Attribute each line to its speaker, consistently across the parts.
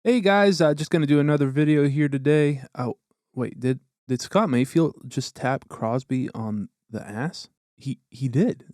Speaker 1: Hey guys, just gonna do another video here today. Oh, wait, did Scott Mayfield just tap Crosby on the ass? He did.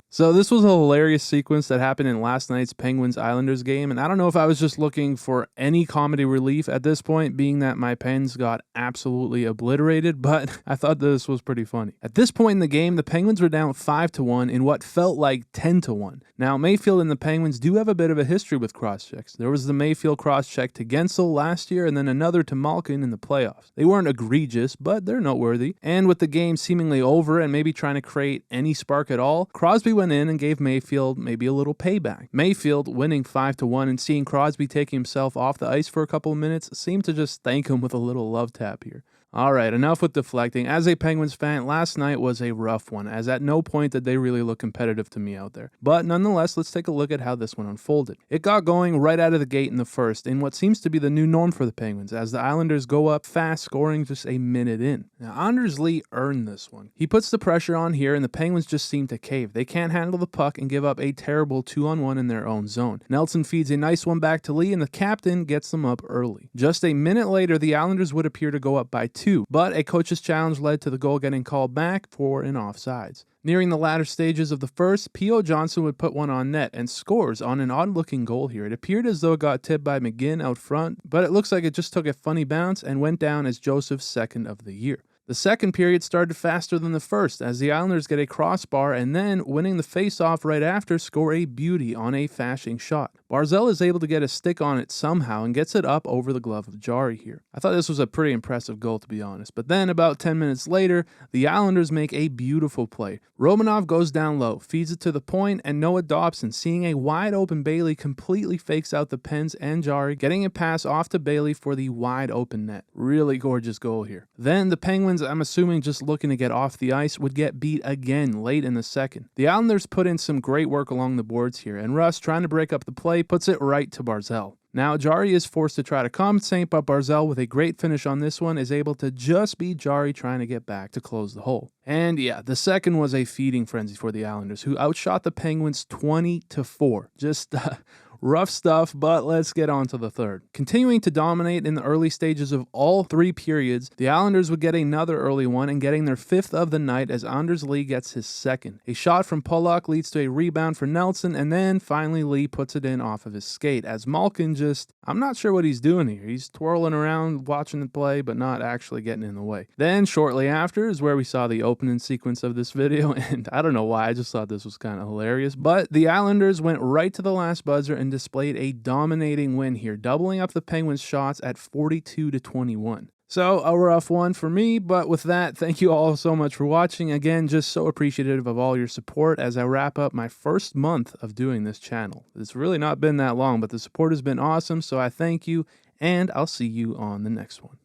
Speaker 1: So this was a hilarious sequence that happened in last night's Penguins-Islanders game, and I don't know if I was just looking for any comedy relief at this point, being that my Pens got absolutely obliterated, but I thought this was pretty funny. At this point in the game, the Penguins were down 5-1 in what felt like 10-1. Now, Mayfield and the Penguins do have a bit of a history with cross-checks. There was the Mayfield cross-check to Gensel last year, and then another to Malkin in the playoffs. They weren't egregious, but they're noteworthy. And with the game seemingly over and maybe trying to create any spark at all, Crosby went in and gave Mayfield maybe a little payback. Mayfield, winning 5-1 and seeing Crosby taking himself off the ice for a couple of minutes, seemed to just thank him with a little love tap here. Alright, enough with deflecting. As a Penguins fan, last night was a rough one, as at no point did they really look competitive to me out there. But nonetheless, let's take a look at how this one unfolded. It got going right out of the gate in the first, in what seems to be the new norm for the Penguins, as the Islanders go up fast, scoring just a minute in. Now, Anders Lee earned this one. He puts the pressure on here, and the Penguins just seem to cave. They can't handle the puck and give up a terrible 2-on-1 in their own zone. Nelson feeds a nice one back to Lee, and the captain gets them up early. Just a minute later, the Islanders would appear to go up by 2, but a coach's challenge led to the goal getting called back for an offsides. Nearing the latter stages of the first, P.O. Johnson would put one on net and scores on an odd-looking goal here. It appeared as though it got tipped by McGinn out front, but it looks like it just took a funny bounce and went down as Joseph's second of the year. The second period started faster than the first, as the Islanders get a crossbar and then, winning the face-off right after, score a beauty on a fashing shot. Barzal is able to get a stick on it somehow and gets it up over the glove of Jari here. I thought this was a pretty impressive goal, to be honest, but then about 10 minutes later, the Islanders make a beautiful play. Romanov goes down low, feeds it to the point, and Noah Dobson, seeing a wide-open Bailey, completely fakes out the Pens and Jari, getting a pass off to Bailey for the wide-open net. Really gorgeous goal here. Then the Penguins, I'm assuming just looking to get off the ice, would get beat again late in the second. The Islanders put in some great work along the boards here, and Russ, trying to break up the play, puts it right to Barzal. Now, Jari is forced to try to compensate, but Barzal, with a great finish on this one, is able to just beat Jari trying to get back to close the hole. And yeah, the second was a feeding frenzy for the Islanders, who outshot the Penguins 20-4. Just rough stuff, but let's get on to the third. Continuing to dominate in the early stages of all three periods, the Islanders would get another early one and getting their fifth of the night as Anders Lee gets his second. A shot from Pollock leads to a rebound for Nelson, and then finally Lee puts it in off of his skate as Malkin just, I'm not sure what he's doing here. He's twirling around watching the play, but not actually getting in the way. Then shortly after is where we saw the opening sequence of this video, and I don't know why, I just thought this was kind of hilarious, but the Islanders went right to the last buzzer and displayed a dominating win here, doubling up the Penguins' shots at 42-21. So, a rough one for me, but with that, thank you all so much for watching. Again, just so appreciative of all your support as I wrap up my first month of doing this channel. It's really not been that long, but the support has been awesome, so I thank you, and I'll see you on the next one.